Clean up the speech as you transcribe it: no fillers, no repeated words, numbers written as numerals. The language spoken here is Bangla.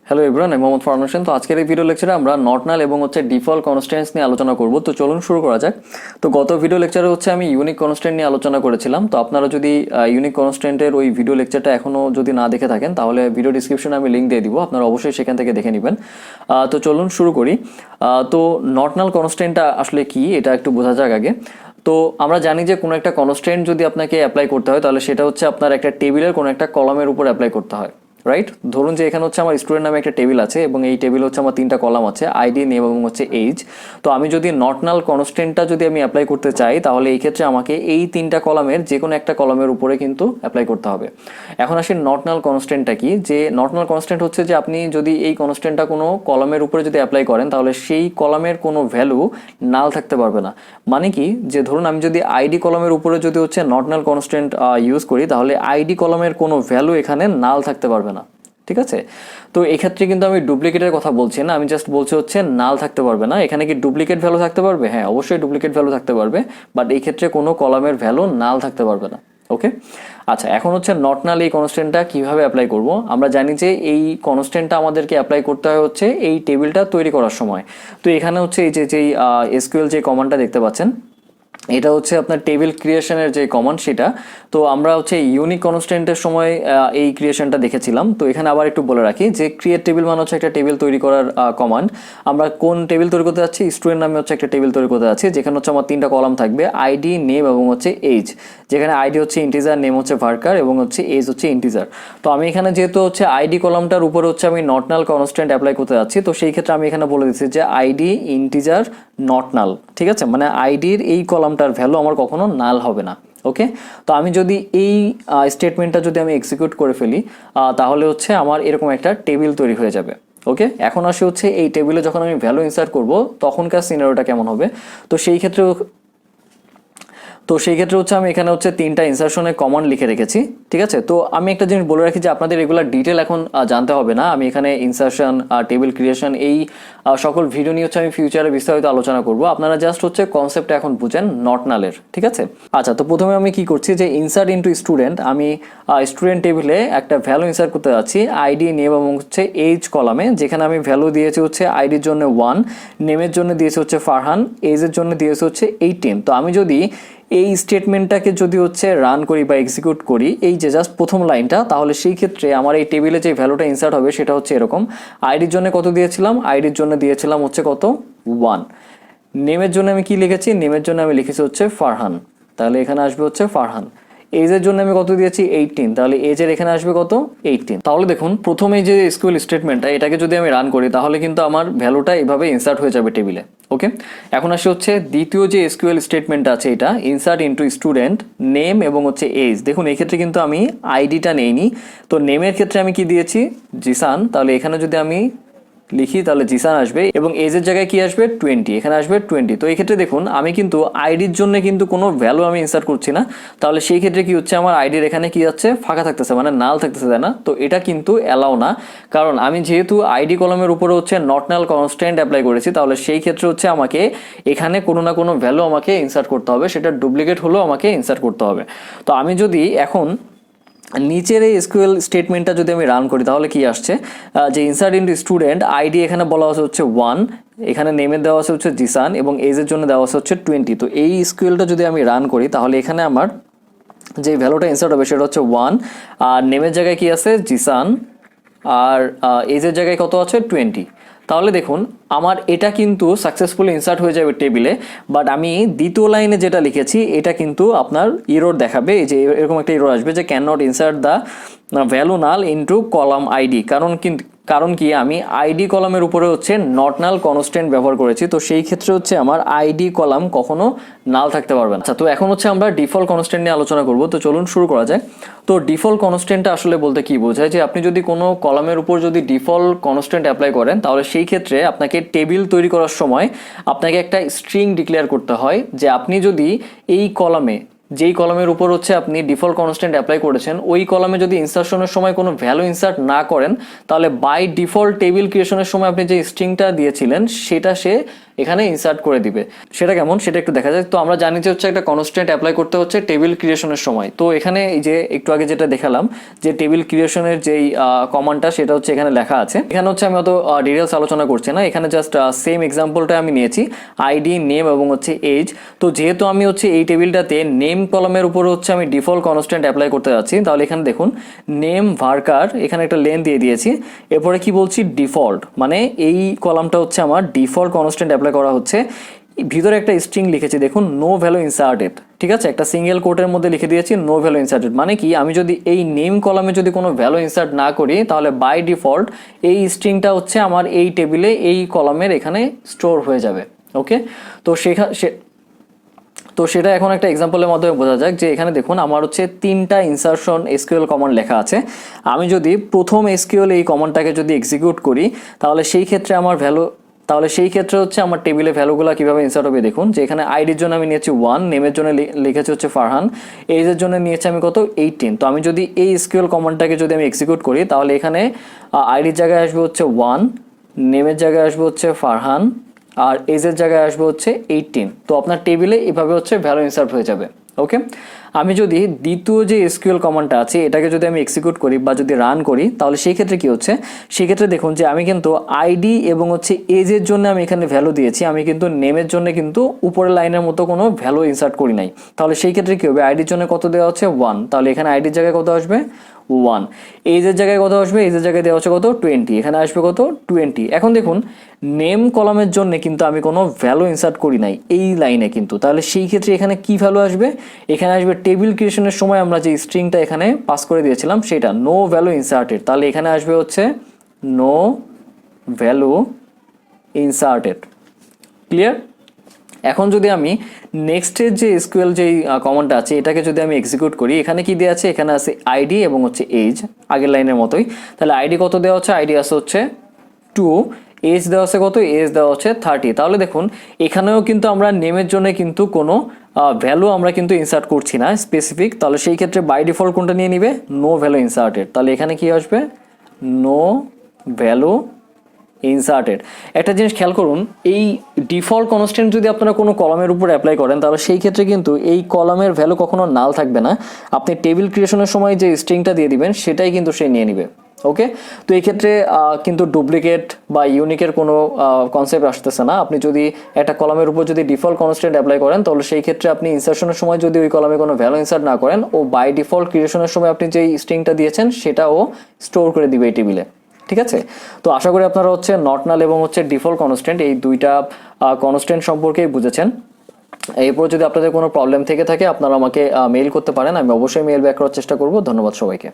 হ্যালো এভরিওয়ান, আমি মোহাম্মদ ফারহান হোসেন। তো আজকের এই ভিডিও লেকচারে আমরা নট নাল এবং ডিফল্ট কনস্ট্যান্টস নিয়ে আলোচনা করব। তো চলুন শুরু করা যাক। তো গত ভিডিও লেকচারে আমি ইউনিক কনস্ট্যান্ট নিয়ে আলোচনা করেছিলাম। তো আপনারা যদি ইউনিক কনস্ট্যান্টের ওই ভিডিও লেকচারটা এখনও যদি না দেখে থাকেন তাহলে ভিডিও ডিসক্রিপশনে আমি লিঙ্ক দিয়ে দিব, আপনারা অবশ্যই সেখান থেকে দেখে নেবেন। তো চলুন শুরু করি। তো নট নাল কনস্ট্যান্টটা আসলে কি এটা একটু বোঝা যাক আগে। তো আমরা জানি যে কোনো একটা কনস্ট্যান্ট যদি আপনাকে অ্যাপ্লাই করতে হয় তাহলে সেটা আপনার একটা টেবিলের কোনো একটা কলামের উপর অ্যাপ্লাই করতে হয়, রাইট? ধরুন যে এখানে আমার স্টুডেন্ট নামে একটা টেবিল আছে এবং এই টেবিল আমার 3টা কলাম আছে, আইডি, নেম এবং এজ। তো আমি যদি নট নাল কনস্ট্যান্টটা যদি আমি অ্যাপ্লাই করতে চাই তাহলে এই ক্ষেত্রে আমাকে এই 3টা কলামের যে কোনো একটা কলামের উপরে কিন্তু অ্যাপ্লাই করতে হবে। এখন আসি নট নাল কনস্ট্যান্টটা কি। যে নট নাল কনস্ট্যান্ট যে আপনি যদি এই কনস্ট্যান্টটা কোনো কলামের উপরে যদি অ্যাপ্লাই করেন তাহলে সেই কলামের কোনো ভ্যালু নাল থাকতে পারবে না। মানে কি, যে ধরুন আমি যদি আইডি কলামের উপরে যদি নট নাল কনস্ট্যান্ট ইউজ করি তাহলে আইডি কলামের কোনো ভ্যালু এখানে নাল থাকতে পারবে না, ঠিক আছে? তো এক্ষেত্রে কিন্তু আমি ডুপ্লিকেটের কথা বলছি না, আমি জাস্ট বলছি নাল থাকতে পারবে না। এখানে কি ডুপ্লিকেট ভ্যালু থাকতে পারবে? হ্যাঁ, অবশ্যই ডুপ্লিকেট ভ্যালু থাকতে পারবে, বাট এই ক্ষেত্রে কোনো কলামের ভ্যালু নাল থাকতে পারবে না। ওকে, আচ্ছা, এখন নট নাল এই কনস্ট্যান্টটা কিভাবে অ্যাপ্লাই করব। আমরা জানি যে এই কনস্ট্যান্টটা আমাদেরকে অ্যাপ্লাই করতে হয় এই টেবিলটা তৈরি করার সময়। তো এখানে এই যেই এসকিউএল যে কমান্ডটা দেখতে পাচ্ছেন, এটা আপনার টেবিল ক্রিয়েশনের যে কমান্ড সেটা। তো আমরা ইউনিক কনস্ট্যান্টের সময় এই ক্রিয়েশনটা দেখেছিলাম। তো এখানে আবার একটু বলে রাখি যে ক্রিয়েট টেবিল মানে একটা টেবিল তৈরি করার কমান্ড। আমরা কোন টেবিল তৈরি করতে যাচ্ছি? স্টুডেন্ট নামে একটা টেবিল তৈরি করতে যাচ্ছি, যেখানে আমার 3টা কলাম থাকবে, আইডি, নেম এবং এজ। যেখানে আইডি ইন্টিজার, নেম ভার্কার এবং এজ ইন্টিজার। তো আমি এখানে যেহেতু আইডি কলামটার উপরে আমি নট নাল কনস্ট্যান্ট অ্যাপ্লাই করতে যাচ্ছি, তো সেই ক্ষেত্রে আমি এখানে বলে দিচ্ছি যে আইডি ইন্টিজার নট নাল, ঠিক আছে? মানে আইডির এই কলামটার ভ্যালু আমার কখনো নাল হবে না। ওকে, তো আমি যদি এই স্টেটমেন্টটা যদি আমি এক্সিকিউট করে ফেলি তাহলে আমার এরকম একটা টেবিল তৈরি হয়ে যাবে। ওকে, এখন আসি এই টেবিলে যখন আমি ভ্যালু ইনসার্ট করব তখনকার সিনারিওটা কেমন হবে। তো সেই ক্ষেত্রে আমি এখানে 3টা ইনসারশনের কমান্ড লিখে রেখেছি, ঠিক আছে? তো আমি একটা জিনিস বলে রাখি যে আপনাদের রেগুলার ডিটেল এখন জানতে হবে না। আমি এখানে ইনসারশন, টেবিল ক্রিয়েশন এই সকল ভিডিও নিয়ে আমি ফিউচারে বিস্তারিত আলোচনা করব। আপনারা জাস্ট কনসেপ্টটা এখন বুঝেন নট নালের, ঠিক আছে? আচ্ছা, তো প্রথমে আমি কি করছি যে ইনসার্ট ইনটু স্টুডেন্ট, আমি স্টুডেন্ট টেবিলে একটা ভ্যালু ইনসার্ট করতে যাচ্ছি আইডি, নেম এবং এজ কলামে, যেখানে আমি ভ্যালু দিয়েছি আইডির জন্য 1, নেমের জন্য দিয়েছি ফারহান, এজের জন্য দিয়েছি 18। তো আমি যদি এই স্টেটমেন্টটাকে যদি রান করি বা এক্সিকিউট করি, এই যে জাস্ট প্রথম লাইনটা, তাহলে সেই ক্ষেত্রে আমার এই টেবিলে যে ভ্যালুটা ইনসার্ট হবে সেটা এরকম। আইডির জন্য কত দিয়েছিলাম? আইডির জন্য দিয়েছিলাম কত? 1। নেমের জন্য আমি কি লিখেছি? নেমের জন্য আমি লিখেছি ফারহান, তাহলে এখানে আসবে ফারহান। এজের জন্য আমি কত দিয়েছি? 18, তাহলে এজের এখানে আসবে কত? 18। তাহলে দেখুন, প্রথম এই যে এসকিউএল স্টেটমেন্টটা, এটাকে যদি আমি রান করি তাহলে কিন্তু আমার ভ্যালুটা এইভাবে ইনসার্ট হয়ে যাবে টেবিলে। ওকে, এখন আসে দ্বিতীয় যে এসকিউএল স্টেটমেন্টটা আছে, এটা ইনসার্ট ইনটু স্টুডেন্ট, নেম এবং এজ। দেখুন এই ক্ষেত্রে কিন্তু আমি আইডিটা নেইনি। তো নেমের ক্ষেত্রে আমি কি দিয়েছি? জিসান, তাহলে এখানে যদি আমি লিখি তাহলে জিসান আসবে এবং এজের জায়গায় কি আসবে? 20, এখানে আসবে 20। তো এই ক্ষেত্রে দেখুন আমি কিন্তু আইডির জন্য কিন্তু কোনো ভ্যালু আমি ইনসার্ট করছি না, তাহলে সেই ক্ষেত্রে কি আমার আইডির এখানে কি যাচ্ছে? ফাঁকা থাকতেছে, মানে নাল থাকতেছে, তাই না? তো এটা কিন্তু অ্যালাউ না, কারণ আমি যেহেতু আইডি কলামের উপরে নট নাল কনস্ট্যান্ট অ্যাপ্লাই করেছি, তাহলে সেই ক্ষেত্রে আমাকে এখানে কোনো না কোনো ভ্যালু আমাকে ইনসার্ট করতে হবে, সেটা ডুপ্লিকেট হলেও আমাকে ইনসার্ট করতে হবে। তো আমি যদি এখন নিচের এই এসকিউএল স্টেটমেন্টটা যদি আমি রান করি তাহলে কি আসছে? যে ইনসার্ট ইনটু স্টুডেন্ট, আইডি এখানে বলা আছে 1, এখানে নেমের দেওয়া আছে জিসান এবং এজের জন্য দেওয়া আছে 20। তো এই এসকিউএলটা যদি আমি রান করি তাহলে এখানে আমার যে ভ্যালুটা ইনসার্ট হবে সেটা 1, আর নেমের জায়গায় কি আছে? জিসান, আর এজের জায়গায় কত আছে? 20। তাহলে দেখুন আমার এটা কিন্তু সাকসেসফুলি ইনসার্ট হয়ে যাবে টেবিলে, বাট আমি দ্বিতীয় লাইনে যেটা লিখেছি এটা কিন্তু আপনার ইরর দেখাবে। এই যে এরকম একটা ইরর আসবে যে can not insert the value null into column ID, কারণ কি আমি আইডি কলামের উপরে নট নাল কনস্ট্যান্ট ব্যবহার করেছি। তো সেই ক্ষেত্রে আমার আইডি কলাম কখনো নাল থাকতে পারবে না। আচ্ছা, তো এখন আমরা ডিফল্ট কনস্ট্যান্ট নিয়ে আলোচনা করব। তো চলুন শুরু করা যাক। তো ডিফল্ট কনস্ট্যান্টটা আসলে বলতে কি বোঝায়? যে আপনি যদি কোনো কলামের উপর যদি ডিফল্ট কনস্ট্যান্ট অ্যাপ্লাই করেন তাহলে সেই ক্ষেত্রে আপনাকে টেবিল তৈরি করার সময় আপনাকে একটা স্ট্রিং ডিক্লেয়ার করতে হয় যে আপনি যদি এই কলামে, যেই কলামের উপর আপনি ডিফল্ট কনস্ট্যান্ট অ্যাপ্লাই করেছেন, ওই কলামে যদি ইনসার্শনের সময় কোনো ভ্যালু ইনসার্ট না করেন তাহলে বাই ডিফল্ট টেবিল ক্রিয়েশনের সময় আপনি যে স্ট্রিংটা দিয়েছিলেন সেটা সে এখানে ইনসার্ট করে দিবে। সেটা কেমন সেটা একটু দেখা যায়। তো আমরা জানি যে হচ্ছে একটা কনস্ট্যান্ট অ্যাপ্লাই করতে হচ্ছে টেবিল ক্রিয়েশনের সময়। তো এখানে এই যে একটু আগে যেটা দেখালাম যে টেবিল ক্রিয়েশনের যেই কমান্ডটা সেটা হচ্ছে এখানে লেখা আছে। এখানে হচ্ছে আমি অত ডিটেলস আলোচনা করছি না, এখানে জাস্ট সেম এক্সাম্পলটা আমি নিয়েছি, আইডি, নেম এবং হচ্ছে এজ। তো যেহেতু আমি হচ্ছে এই টেবিলটাতে নেম কলামের উপর হচ্ছে আমি ডিফল্ট কনস্ট্যান্ট অ্যাপ্লাই করতে যাচ্ছি, তাহলে এখানে দেখুন নেম ভার্কার, এখানে একটা লেন দিয়ে দিয়েছি, এরপরে কি বলছি ডিফল্ট, মানে এই কলামটা হচ্ছে আমার ডিফল্ট কনস্ট্যান্ট অ্যাপ্লাই করা হচ্ছে। ভিতরে একটা স্ট্রিং লিখেছি দেখুন, নো ভ্যালু ইনসার্টেড, ঠিক আছে, একটা সিঙ্গেল কোটের মধ্যে লিখে দিয়েছি নো ভ্যালু ইনসার্টেড। মানে কি, আমি যদি এই নেম কলামে যদি কোনো ভ্যালু ইনসার্ট না করি তাহলে বাই ডিফল্ট এই স্ট্রিংটা হচ্ছে আমার এই টেবিলে এই কলামের এখানে স্টোর হয়ে যাবে। ওকে, তো সেটা এখন একটা এক্সাম্পলের মাধ্যমে বোঝা যাক। যে এখানে দেখুন আমার হচ্ছে 3টা ইনসারশন এসকিউএল কমান্ড লেখা আছে। আমি যদি প্রথম এসকিউএল এই কমান্ডটাকে যদি এক্সিকিউট করি তাহলে সেই ক্ষেত্রে হচ্ছে আমার টেবিলে ভ্যালুগুলো কিভাবে ইনসার্ট হবে দেখুন। যে এখানে আইডির জন্য আমি নিয়েছি 1, নেমের জন্য লিখেছি হচ্ছে ফারহান, এজের জন্য নিয়েছি আমি কত 18। তো আমি যদি এই এসকিউএল কমান্ডটাকে যদি আমি এক্সিকিউট করি তাহলে এখানে আইডির জায়গায় আসবে হচ্ছে 1, নেমের জায়গায় আসবে হচ্ছে ফারহান, আর এজের জায়গায় আসবে হচ্ছে 18। তো আপনার টেবিলে এভাবে হচ্ছে ভ্যালু ইনসার্ট হয়ে যাবে। ওকে, আমি যদি দ্বিতীয় যে এসকিউএল কমান্ডটা আছে এটাকে যদি আমি এক্সিকিউট করি বা যদি রান করি তাহলে সেই ক্ষেত্রে কি হচ্ছে, সেই ক্ষেত্রে দেখুন যে আমি কিন্তু আইডি এবং হচ্ছে এজের জন্য আমি এখানে ভ্যালু দিয়েছি, আমি কিন্তু নেমের জন্য কিন্তু উপরের লাইনের মতো কোনো ভ্যালু ইনসার্ট করি নাই। তাহলে সেই ক্ষেত্রে কি হবে, আইডির জন্য কত দেওয়া হচ্ছে 1, তাহলে এখানে আইডির জায়গায় কত আসবে 1, এজের জায়গায় কত আসবে, এজের জায়গায় দেওয়া হচ্ছে কত 20, এখানে আসবে কত 20। এখন দেখুন নেম কলামের জন্য কিন্তু আমি কোনো ভ্যালু ইনসার্ট করি নাই এই লাইনে কিন্তু, তাহলে সেই ক্ষেত্রে এখানে কি ভ্যালু আসবে, এখানে আসবে টেবিল ক্রিয়েশনের সময় আমরা যে স্ট্রিংটা এখানে পাস করে দিয়েছিলাম সেটা নো ভ্যালু ইনসার্টেড, তাহলে এখানে আসবে হচ্ছে নো ভ্যালু ইনসার্টেড। ক্লিয়ার? এখন যদি আমি নেক্সটের যে এসকিউএল যেই কমান্ডটা আছে এটাকে যদি আমি এক্সিকিউট করি, এখানে কি দেওয়া আছে, এখানে আছে আইডি এবং হচ্ছে এজ, আগের লাইনের মতোই। তাহলে আইডি কত দেওয়া হচ্ছে, আইডি আছে হচ্ছে 2, এজ দেওয়া আছে কত, এজ দেওয়া হচ্ছে 30। তাহলে দেখুন এখানেও কিন্তু আমরা নেমের জন্য কিন্তু কোনো ভ্যালু আমরা কিন্তু ইনসার্ট করছি না স্পেসিফিক, তাহলে সেই ক্ষেত্রে বাই ডিফল্ট কোনটা নিয়ে নিবে, নো ভ্যালু ইনসার্টেড। তাহলে এখানে কি আসবে, নো ভ্যালু ইনসার্টেড। একটা জিনিস খেয়াল করুন, এই ডিফল্ট কনস্ট্যান্ট যদি আপনারা কোনো কলামের উপর অ্যাপ্লাই করেন তাহলে সেই ক্ষেত্রে কিন্তু এই কলামের ভ্যালু কখনো নাল থাকবে না, আপনি টেবিল ক্রিয়েশনের সময় যে স্ট্রিংটা দিয়ে দিবেন সেটাই কিন্তু সে নিয়ে নিবে। ওকে, তো এই ক্ষেত্রে কিন্তু ডুপ্লিকেট বা ইউনিকের কোনো কনসেপ্ট আসতেছে না। আপনি যদি একটা কলামের উপর যদি ডিফল্ট কনস্ট্যান্ট অ্যাপ্লাই করেন তাহলে সেই ক্ষেত্রে আপনি ইনসার্শনের সময় যদি ওই কলামে কোনো ভ্যালু ইনসার্ট না করেন, ও বাই ডিফল্ট ক্রিয়েশনের সময় আপনি যেই স্ট্রিংটা দিয়েছেন সেটাও স্টোর করে দিবে এই টেবিলে। ঠিক আছে, তো আশা করি আপনারা হচ্ছে নট নাল এবং হচ্ছে ডিফল্ট কনস্ট্যান্ট এই দুইটা কনস্ট্যান্ট সম্পর্কেই বুঝেছেন। এরপর যদি আপনাদের কোনো প্রবলেম থেকে থাকে আপনারা আমাকে মেইল করতে পারেন, আমি অবশ্যই মেইল ব্যাক করার চেষ্টা করব। ধন্যবাদ সবাইকে।